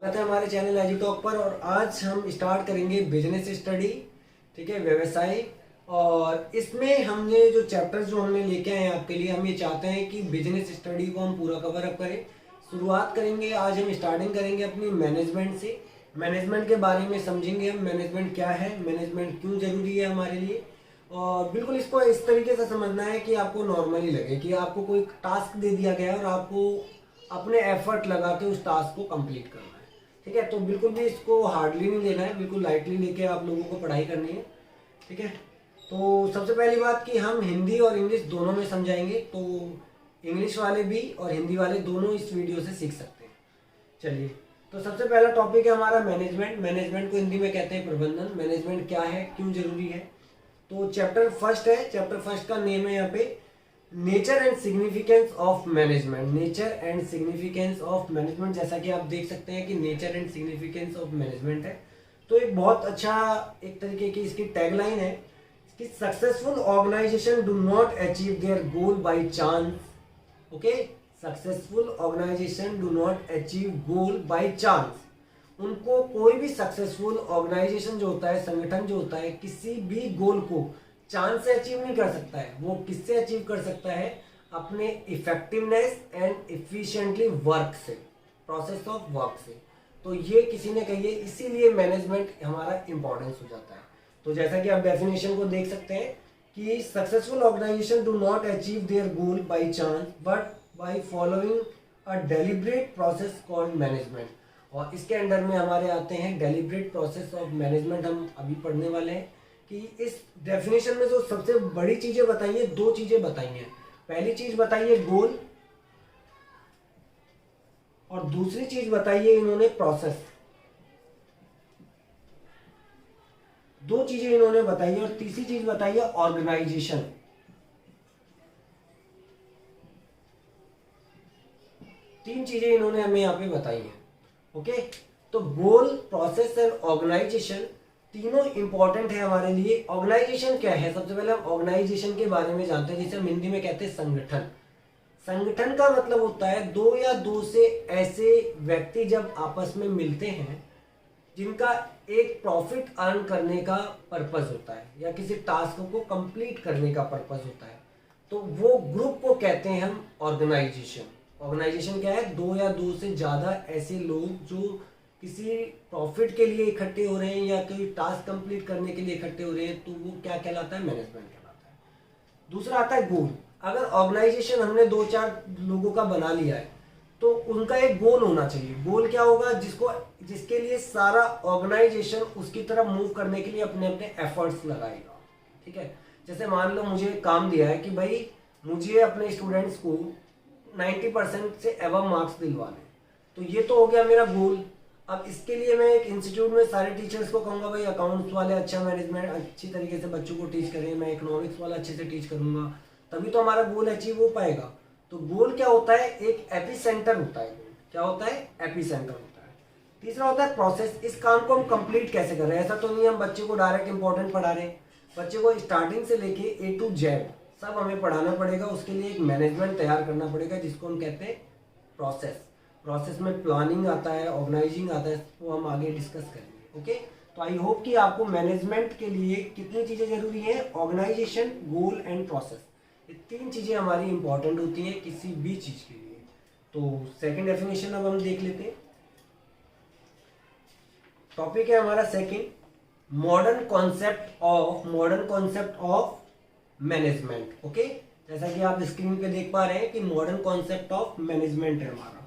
स्वागत है हमारे चैनल एजी टॉक पर। और आज हम स्टार्ट करेंगे बिजनेस स्टडी, ठीक है, व्यवसाय। और इसमें हमने जो चैप्टर्स जो हमने लेके आए हैं आपके लिए, हम ये चाहते हैं कि बिजनेस स्टडी को हम पूरा कवर अप करें। शुरुआत करेंगे, आज हम स्टार्टिंग करेंगे अपनी मैनेजमेंट से। मैनेजमेंट के बारे में समझेंगे हम, मैनेजमेंट क्या है, मैनेजमेंट क्यों ज़रूरी है हमारे लिए। और बिल्कुल इसको इस तरीके से समझना है कि आपको नॉर्मली लगे कि आपको कोई टास्क दे दिया गया है और आपको अपने एफर्ट लगा के उस टास्क को कंप्लीट करना है, ठीक है। तो बिल्कुल भी इसको हार्डली नहीं लेना है, बिल्कुल लाइटली लेके आप लोगों को पढ़ाई करनी है, ठीक है। तो सबसे पहली बात कि हम हिंदी और इंग्लिश दोनों में समझाएंगे, तो इंग्लिश वाले भी और हिंदी वाले दोनों इस वीडियो से सीख सकते हैं। चलिए, तो सबसे पहला टॉपिक है हमारा मैनेजमेंट। मैनेजमेंट को हिंदी में कहते हैं प्रबंधन। मैनेजमेंट क्या है, क्यों जरूरी है। तो चैप्टर फर्स्ट है, चैप्टर फर्स्ट का नेम है यहाँ पे nature and significance of management. Nature and significance of management, जैसा कि आप देख सकते हैं कि nature and significance of management है। तो एक बहुत अच्छा एक तरीके की इसकी टैगलाइन है कि successful organisation do not achieve their goal by chance. Okay, successful organisation do not achieve goal by chance. उनको कोई भी सक्सेसफुल ऑर्गेनाइजेशन जो होता है, संगठन जो होता है, किसी भी गोल को चांस से अचीव नहीं कर सकता है। वो किससे अचीव कर सकता है? अपने इफेक्टिवनेस एंड इफिशिएंटली वर्क से, प्रोसेस ऑफ वर्क से। तो ये किसी ने कही है, इसीलिए मैनेजमेंट हमारा इंपॉर्टेंस हो जाता है। तो जैसा कि आप डेफिनेशन को देख सकते हैं कि successful organisation do not achieve their goal by chance but by following a deliberate process called management. और इसके अंडर में हमारे आते हैं डेलिब्रेट प्रोसेस ऑफ मैनेजमेंट, हम अभी पढ़ने वाले हैं। कि इस डेफिनेशन में जो सबसे बड़ी चीजें बताई है, दो चीजें बताई हैं। पहली चीज बताई है गोल, और दूसरी चीज बताई है इन्होंने प्रोसेस। दो चीजें इन्होंने बताई है, और तीसरी चीज बताई है ऑर्गेनाइजेशन। तीन चीजें इन्होंने हमें यहां पे बताई हैं। ओके, तो गोल, प्रोसेस एंड ऑर्गेनाइजेशन तीनों इंपॉर्टेंट है हमारे लिए। ऑर्गेनाइजेशन क्या है? सबसे पहले हम ऑर्गेनाइजेशन के बारे में जानते हैं, जिसे हम हिंदी में कहते हैं संगठन। संगठन का मतलब होता है दो या दो से ऐसे व्यक्ति जब आपस में मिलते हैं जिनका एक प्रॉफिट अर्न करने का पर्पस होता है या किसी टास्क को कंप्लीट करने का पर्पस होता है, तो वो ग्रुप को कहते हैं हम ऑर्गेनाइजेशन। ऑर्गेनाइजेशन क्या है? दो या दो से ज्यादा ऐसे लोग जो किसी प्रॉफिट के लिए इकट्ठे हो रहे हैं या कोई टास्क कंप्लीट करने के लिए इकट्ठे हो रहे हैं, तो वो क्या कहलाता है? मैनेजमेंट कहलाता है। दूसरा आता है गोल। अगर ऑर्गेनाइजेशन हमने दो चार लोगों का बना लिया है तो उनका एक गोल होना चाहिए। गोल क्या होगा? जिसके लिए सारा ऑर्गेनाइजेशन उसकी तरफ मूव करने के लिए अपने अपने एफर्ट्स लगाएगा, ठीक है। जैसे मान लो मुझे काम दिया है कि भाई मुझे अपने स्टूडेंट्स को 90% से एबव मार्क्स दिलवाने, तो ये तो हो गया मेरा गोल। अब इसके लिए मैं एक इंस्टीट्यूट में सारे टीचर्स को कहूंगा भाई अकाउंट्स वाले अच्छा मैनेजमेंट अच्छी तरीके से बच्चों को टीच करें, मैं इकोनॉमिक्स वाला अच्छे से टीच करूंगा, तभी तो हमारा गोल अचीव हो पाएगा। तो गोल क्या होता है? एक एपी सेंटर होता है। क्या होता है? एपी सेंटर होता है। तीसरा होता है प्रोसेस। इस काम को हम कंप्लीट कैसे कर रहे हैं? ऐसा तो नहीं हम बच्चे को डायरेक्ट इंपॉर्टेंट पढ़ा रहे हैं, बच्चे को स्टार्टिंग से लेके ए टू जेड सब हमें पढ़ाना पड़ेगा। उसके लिए एक मैनेजमेंट तैयार करना पड़ेगा जिसको हम कहते हैं प्रोसेस। प्रोसेस में प्लानिंग आता है, ऑर्गेनाइजिंग आता है, वो हम आगे डिस्कस करेंगे। ओके, तो आई होप कि आपको मैनेजमेंट के लिए कितनी चीजें जरूरी है? Organisation, goal and process. ये तीन चीजें हमारी इंपॉर्टेंट होती हैं किसी भी चीज के लिए। तो सेकंड डेफिनेशन अब हम देख लेते हैं। टॉपिक है हमारा second, modern concept of management. Okay, जैसा कि आप स्क्रीन पे देख पा रहे हैं कि मॉडर्न कॉन्सेप्ट ऑफ मैनेजमेंट है हमारा।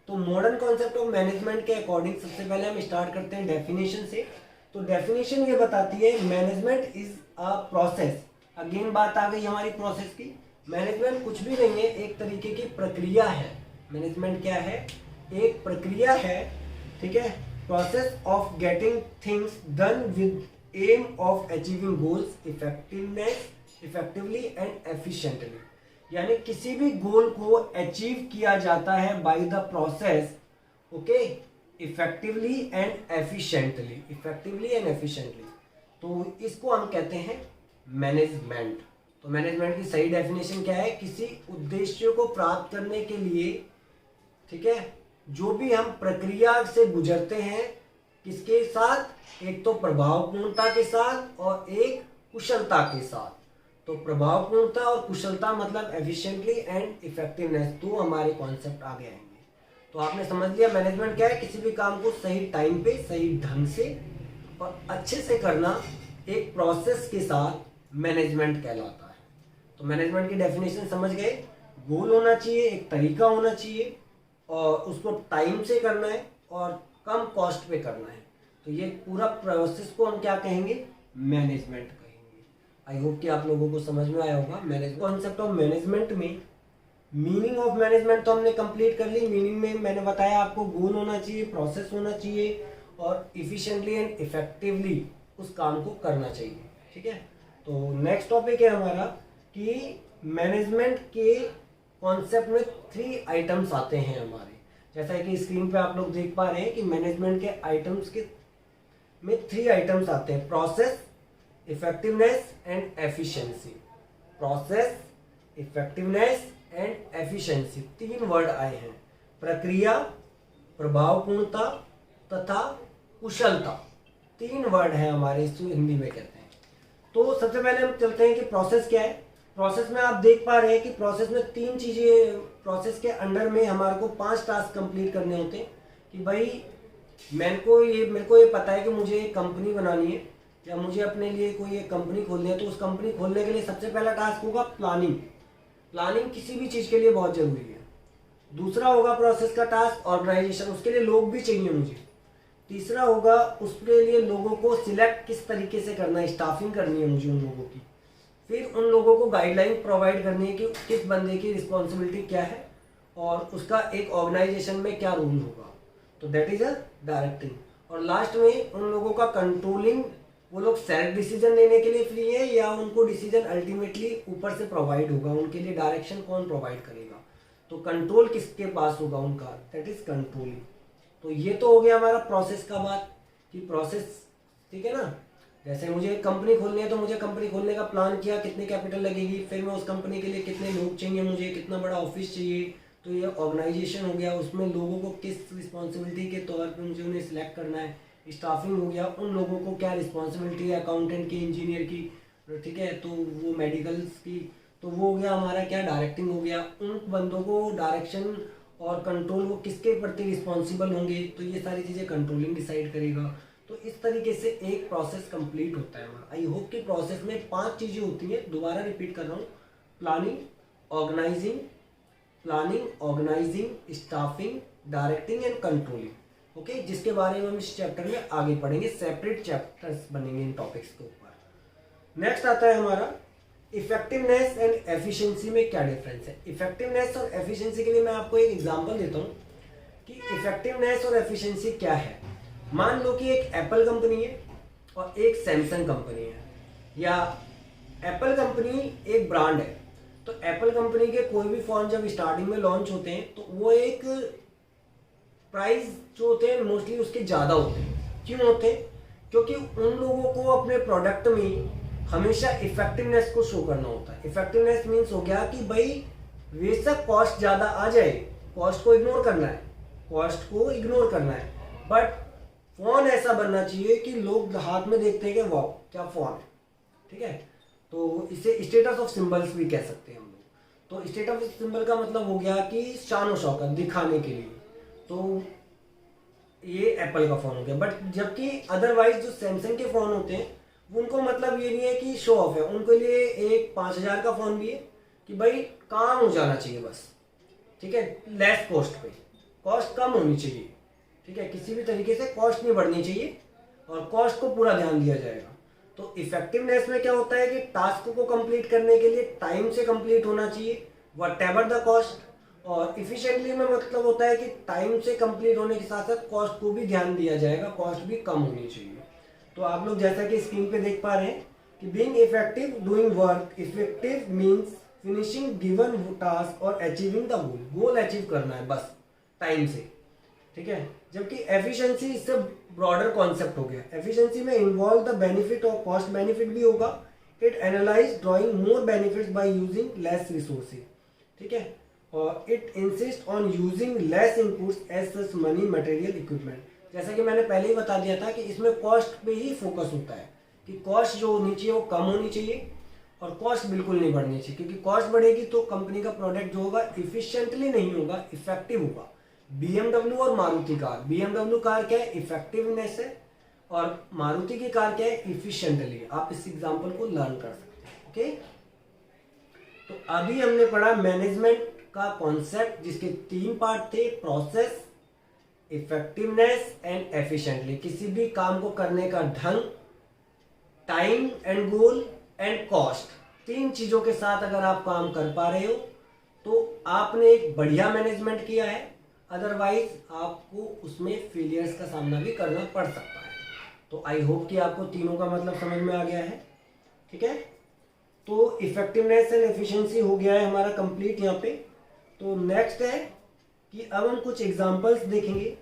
तो मॉडर्न कॉन्सेप्ट ऑफ मैनेजमेंट के अकॉर्डिंग सबसे पहले हम स्टार्ट करते हैं डेफिनेशन से। तो डेफिनेशन ये बताती है management is a process. Again बात आ गई हमारी प्रोसेस की। मैनेजमेंट कुछ भी नहीं है, एक तरीके की प्रक्रिया है। मैनेजमेंट क्या है? एक प्रक्रिया है, ठीक है। Process of getting things done with aim of achieving goals effectively and efficiently. यानी किसी भी गोल को अचीव किया जाता है by the process, okay, effectively and efficiently. तो इसको हम कहते हैं मैनेजमेंट। तो मैनेजमेंट की सही डेफिनेशन क्या है? किसी उद्देश्य को प्राप्त करने के लिए, ठीक है, जो भी हम प्रक्रिया से गुजरते हैं, किसके साथ, एक तो प्रभावपूर्णता के साथ और एक कुशलता के साथ। तो प्रभावपूर्णता और कुशलता मतलब एफिशिएंटली एंड इफेक्टिवनेस, तो हमारे कॉन्सेप्ट आगे आएंगे। तो आपने समझ लिया मैनेजमेंट क्या है, किसी भी काम को सही टाइम पे सही ढंग से और अच्छे से करना एक प्रोसेस के साथ मैनेजमेंट कहलाता है। तो मैनेजमेंट की डेफिनेशन समझ गए, गोल होना चाहिए, एक तरीका होना चाहिए और उसको टाइम से करना है और कम कॉस्ट पे करना है। तो ये पूरा प्रोसेस को हम क्या कहेंगे, मैनेजमेंट कहेंगे। आई होप कि आप लोगों को समझ में आया होगा। मैनेज कॉन्सेप्ट ऑफ मैनेजमेंट में मीनिंग ऑफ मैनेजमेंट तो हमने कंप्लीट कर ली। मीनिंग में मैंने बताया आपको गोल होना चाहिए, प्रोसेस होना चाहिए और इफिशिएंटली एंड इफेक्टिवली उस काम को करना चाहिए। ठीक है, तो नेक्स्ट टॉपिक है हमारा कि मैनेजमेंट के कॉन्सेप्ट में 3 आइटम्स आते हैं हमारे। जैसा कि स्क्रीन पे आप लोग देख पा रहे हैं कि मैनेजमेंट के आइटम्स के में 3 आइटम्स आते हैं, process, effectiveness and efficiency. Process, effectiveness and efficiency 3 word आए हैं। प्रक्रिया, प्रभावपूर्णता तथा कुशलता 3 वर्ड है हमारे, इसको हिंदी में कहते हैं। तो सबसे पहले हम चलते हैं कि प्रोसेस क्या है। प्रोसेस में आप देख पा रहे हैं कि प्रोसेस में 3 चीजें, प्रोसेस के अंडर में हमारे को 5 टास्क कंप्लीट करने होते हैं। कि भाई मेरे को ये पता है कि मुझे एक कंपनी बनानी है या मुझे अपने लिए कोई एक कंपनी खोलनी है। तो उस कंपनी खोलने के लिए सबसे पहला टास्क होगा प्लानिंग। प्लानिंग किसी भी चीज के लिए बहुत जरूरी है। दूसरा होगा प्रोसेस का टास्क ऑर्गेनाइजेशन, उसके लिए लोग भी चाहिए मुझे। तीसरा होगा उसके लिए लोगों को सिलेक्ट किस तरीके से करना है, स्टाफिंग करनी है मुझे उन लोगों की। फिर उन लोगों को गाइडलाइन प्रोवाइड करनी है कि किस बंदे की रिस्पॉन्सिबिलिटी क्या है और उसका एक ऑर्गेनाइजेशन में क्या रोल होगा। तो दैट इज अ डायरेक्टिंग। और लास्ट में उन लोगों का कंट्रोलिंग, वो लोग सेल्फ डिसीजन लेने के लिए फ्री है या उनको डिसीजन अल्टीमेटली ऊपर से प्रोवाइड होगा, उनके लिए डायरेक्शन कौन प्रोवाइड करेगा। तो कंट्रोल किसके पास होगा उनका, दैट इज कंट्रोलिंग। तो ये तो हो गया हमारा प्रोसेस का बात कि प्रोसेस, ठीक है ना। जैसे मुझे एक कंपनी खोलनी है तो मुझे कंपनी खोलने का प्लान किया, कितनी कैपिटल लगेगी, फिर मैं उस कंपनी के लिए कितने लोग चाहिए, मुझे कितना बड़ा ऑफिस चाहिए। तो ये ऑर्गेनाइजेशन हो गया, उसमें लोगों को किस रिस्पॉन्सिबिलिटी के तौर पर मुझे उन्हें सिलेक्ट करना है। स्टाफिंग हो गया, उन लोगों को क्या रिस्पॉन्सिबिलिटी है, अकाउंटेंट की, इंजीनियर की, ठीक है, तो वो मेडिकल्स की। तो वो हो गया हमारा क्या, डायरेक्टिंग हो गया। उन बंदों को डायरेक्शन और कंट्रोल वो किसके प्रति रिस्पॉन्सिबल होंगे, तो ये सारी चीज़ें कंट्रोलिंग डिसाइड करेगा। तो इस तरीके से एक प्रोसेस कंप्लीट होता है हमारा। आई होप कि प्रोसेस में 5 चीज़ें होती हैं, दोबारा रिपीट कर रहा हूँ। Planning, organising, staffing, directing and controlling. Okay, जिसके बारे में हम इस चैप्टर में आगे पढ़ेंगे, सेपरेट चैप्टर्स बनेंगे इन टॉपिक्स के ऊपर। नेक्स्ट आता है हमारा इफेक्टिवनेस एंड एफिशिएंसी में क्या डिफरेंस है। इफेक्टिवनेस और एफिशिएंसी के लिए मैं आपको एक एग्जांपल देता हूँ कि इफेक्टिवनेस और एफिशिएंसी क्या है। मान लो कि एक एप्पल कंपनी है और एक सैमसंग कंपनी है, या एप्पल कंपनी एक ब्रांड है। तो एप्पल कंपनी के कोई भी फोन जब स्टार्टिंग में लॉन्च होते हैं तो वो एक प्राइस जो होते हैं मोस्टली उसके ज़्यादा होते हैं। क्यों होते हैं, क्योंकि उन लोगों को अपने प्रोडक्ट में हमेशा इफेक्टिवनेस को शो करना होता है। इफेक्टिवनेस मीन्स हो गया कि भाई बेशक कॉस्ट ज़्यादा आ जाए, कॉस्ट को इग्नोर करना है, बट फोन ऐसा बनना चाहिए कि लोग हाथ में देखते हैं कि वाह क्या फोन है। ठीक है, तो इसे स्टेटस ऑफ सिंबल्स भी कह सकते हैं हम लोग। तो स्टेटस ऑफ सिंबल का मतलब हो गया कि शान और शौकत दिखाने के लिए। तो ये एप्पल का फोन हो गया। बट जबकि अदरवाइज जो सैमसंग के फोन होते हैं उनको मतलब ये नहीं है कि शो ऑफ है, उनके लिए एक 5000 का फोन भी है कि भाई काम हो जाना चाहिए बस। ठीक है, लेस कॉस्ट पे, कॉस्ट कम होनी चाहिए। ठीक है, किसी भी तरीके से कॉस्ट नहीं बढ़नी चाहिए और कॉस्ट को पूरा ध्यान दिया जाएगा। तो इफेक्टिवनेस में क्या होता है कि टास्क को कंप्लीट करने के लिए टाइम से कंप्लीट होना चाहिए व्हाटएवर द कॉस्ट। और इफिशिएंटली में मतलब होता है कि टाइम से कंप्लीट होने के साथ साथ कॉस्ट को भी ध्यान दिया जाएगा, कॉस्ट भी कम होनी चाहिए। तो आप लोग जैसा कि स्क्रीन पे देख पा रहे हैं कि being effective doing work, effective means finishing given task और अचीविंग द गोल अचीव करना है बस टाइम से। ठीक है, जबकि एफिशिएंसी इससे ब्रॉडर कॉन्सेप्ट हो गया। एफिशिएंसी में इन्वॉल्व द बेनिफिट और कॉस्ट बेनिफिट भी होगा। It analyse drawing more benefits by using less resources. ठीक है, और it insist on using less inputs as such money material equipment. जैसा कि मैंने पहले ही बता दिया था कि इसमें कॉस्ट पे ही फोकस होता है कि कॉस्ट जो होनी चाहिए वो कम होनी चाहिए और कॉस्ट बिल्कुल नहीं बढ़नी चाहिए, क्योंकि कॉस्ट बढ़ेगी तो कंपनी का प्रोडक्ट जो होगा इफिशिएंटली नहीं होगा, इफेक्टिव होगा। BMW और मारुति कार, BMW कार क्या है, इफेक्टिवनेस है, और मारुति की कार क्या है, इफिशिएंटली। आप इस एग्जांपल को लर्न कर सकते हैं। ओके, तो अभी हमने पढ़ा मैनेजमेंट का कॉन्सेप्ट जिसके 3 पार्ट थे, प्रोसेस, इफेक्टिवनेस एंड एफिशिएंटली। किसी भी काम को करने का ढंग, time and goal and cost, 3 चीजों के साथ अगर आप काम कर पा रहे हो तो आपने एक बढ़िया मैनेजमेंट किया है, अदरवाइज आपको उसमें फेलियर्स का सामना भी करना पड़ सकता है। तो आई होप कि आपको तीनों का मतलब समझ में आ गया है। ठीक है, तो इफेक्टिवनेस एंड एफिशिएंसी हो गया है हमारा कंप्लीट यहाँ पे। तो नेक्स्ट है कि अब हम कुछ एग्जांपल्स देखेंगे।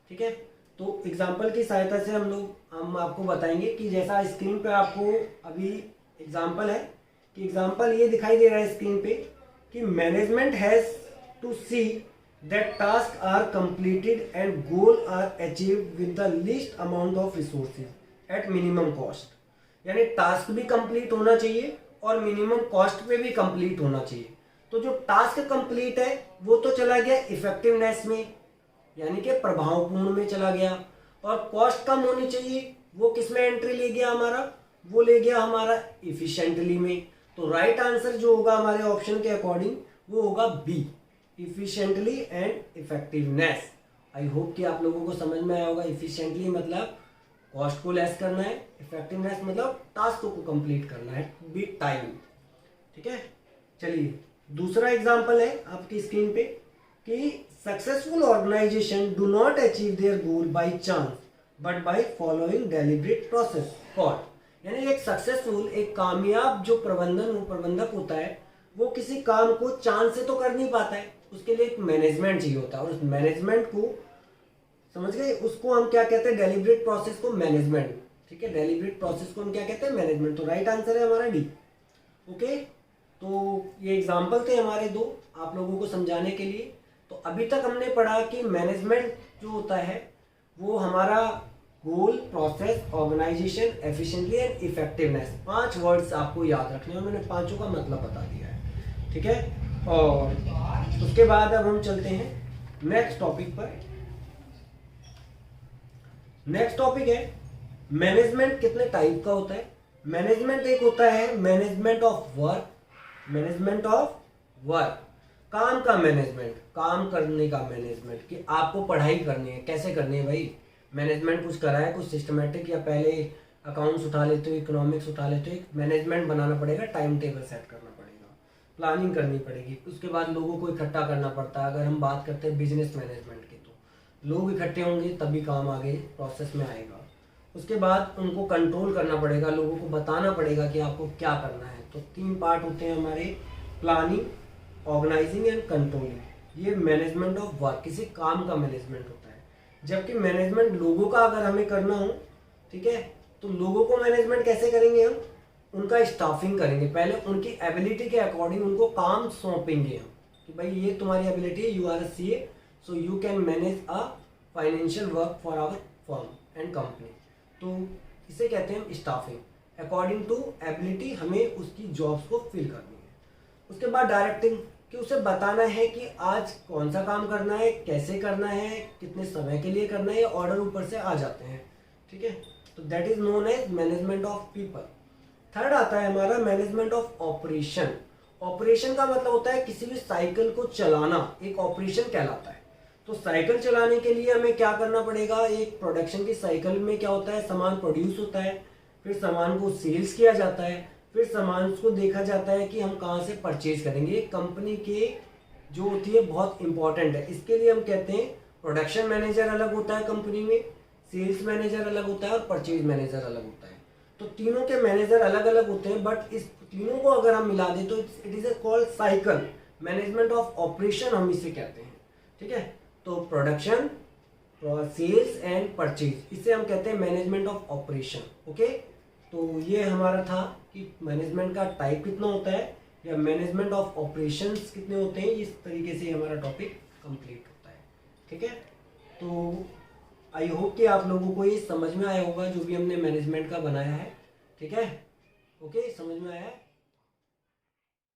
ठीक है, तो एग्जांपल की सहायता से हम आपको बताएंगे कि जैसा स्क्रीन पे आपको अभी एग्जांपल है कि एग्जांपल ये दिखाई दे रहा है स्क्रीन पे कि management has to see that task are completed and goal are achieved with the least amount of resources at minimum cost. यानी टास्क भी कंप्लीट होना चाहिए और मिनिमम कॉस्ट पे भी कंप्लीट होना चाहिए। तो जो टास्क कंप्लीट है वो तो चला गया इफेक्टिवनेस में, यानी कि प्रभावपूर्ण में चला गया, और कॉस्ट कम होनी चाहिए वो किस में एंट्री ले गया हमारा, वो ले गया हमारा इफिशिएंटली में। तो राइट आंसर जो होगा हमारे ऑप्शन के अकॉर्डिंग वो होगा B, efficiently and effectiveness. I hope कि आप लोगों को समझ में आया होगा। इफिशिएंटली मतलब कॉस्ट को लेस करना है, इफेक्टिवनेस मतलब टास्क को कंप्लीट करना है विद टाइम। ठीक है, चलिए दूसरा एग्जांपल है आपकी स्क्रीन पे कि successful organisation do not achieve their goal by chance but by following deliberate process called. यानी एक सक्सेसफुल, एक कामयाब जो प्रबंधक होता है वो किसी काम को चांस से तो कर नहीं पाता है, उसके लिए एक मैनेजमेंट चाहिए होता है, और उस मैनेजमेंट को समझ गए, उसको हम क्या कहते हैं, डेलिब्रेट प्रोसेस को मैनेजमेंट। ठीक है, डेलिब्रेट प्रोसेस को हम क्या कहते हैं, मैनेजमेंट। तो राइट आंसर है हमारा डी। ओके, तो ये एग्जाम्पल थे हमारे 2 आप लोगों को समझाने के लिए। तो अभी तक हमने पढ़ा कि मैनेजमेंट जो होता है वो हमारा goal, process, organisation, efficiently and effectiveness, 5 words आपको याद रखने हैं, मैंने 5 का मतलब बता दिया है। ठीक है, और उसके बाद अब हम चलते हैं नेक्स्ट टॉपिक पर। नेक्स्ट टॉपिक है मैनेजमेंट कितने टाइप का होता है। मैनेजमेंट एक होता है management of work, management of work, काम का मैनेजमेंट, काम करने का मैनेजमेंट, कि आपको पढ़ाई करनी है, कैसे करनी है भाई। मैनेजमेंट कुछ करा है, कुछ सिस्टमेटिक, या पहले अकाउंट्स उठा लेते हो, इकोनॉमिक्स उठा लेते हो, एक मैनेजमेंट बनाना पड़ेगा, टाइम टेबल सेट करना पड़ेगा, प्लानिंग करनी पड़ेगी, उसके बाद लोगों को इकट्ठा करना पड़ता है। अगर हम बात करते हैं बिजनेस मैनेजमेंट की तो लोग इकट्ठे होंगे तभी काम आगे प्रोसेस में आएगा। उसके बाद उनको कंट्रोल करना पड़ेगा, लोगों को बताना पड़ेगा कि आपको क्या करना है। तो 3 पार्ट होते हैं हमारे, प्लानिंग, ऑर्गेनाइजिंग एंड कंट्रोलिंग। ये मैनेजमेंट ऑफ वर्क, किसी काम का मैनेजमेंट होता है। जबकि मैनेजमेंट लोगों का अगर हमें करना हो, ठीक है, तो लोगों को मैनेजमेंट कैसे करेंगे हम, उनका स्टाफिंग करेंगे, पहले उनकी एबिलिटी के अकॉर्डिंग उनको काम सौंपेंगे हम कि भाई ये तुम्हारी एबिलिटी है, you are a CA, so you can manage a financial work for our firm and company. तो इसे कहते हैं स्टाफिंग, अकॉर्डिंग टू एबिलिटी हमें उसकी जॉब्स को फिल करनी है। उसके बाद डायरेक्टिंग, कि उसे बताना है कि आज कौन सा काम करना है, कैसे करना है, कितने समय के लिए करना है, ऑर्डर ऊपर से आ जाते हैं। ठीक है, तो that is known as management of people. Third आता है हमारा मैनेजमेंट ऑफ ऑपरेशन। ऑपरेशन का मतलब होता है किसी भी साइकिल को चलाना, एक ऑपरेशन कहलाता है। तो साइकिल चलाने के लिए हमें क्या करना पड़ेगा, एक प्रोडक्शन की साइकिल में क्या होता है, सामान प्रोड्यूस होता है, फिर सामान को सेल्स किया जाता है, फिर सामान को देखा जाता है कि हम कहाँ से परचेज करेंगे। कंपनी के जो होती है बहुत इंपॉर्टेंट है, इसके लिए हम कहते हैं प्रोडक्शन मैनेजर अलग होता है कंपनी में, सेल्स मैनेजर अलग होता है और परचेज मैनेजर अलग होता है। तो तीनों के मैनेजर अलग अलग होते हैं, बट इस तीनों को अगर हम मिला दें तो it is a called cycle, management of operation हम इसे कहते हैं। ठीक है, तो प्रोडक्शन, सेल्स एंड परचेज, इसे हम कहते हैं मैनेजमेंट ऑफ ऑपरेशन। ओके, तो ये हमारा था कि मैनेजमेंट का टाइप कितना होता है, या मैनेजमेंट ऑफ ऑपरेशंस कितने होते हैं, इस तरीके से हमारा टॉपिक कंप्लीट होता है। ठीक है, तो आई होप कि आप लोगों को ये समझ में आया होगा जो भी हमने मैनेजमेंट का बनाया है। ठीक है, ओके, समझ में आया है।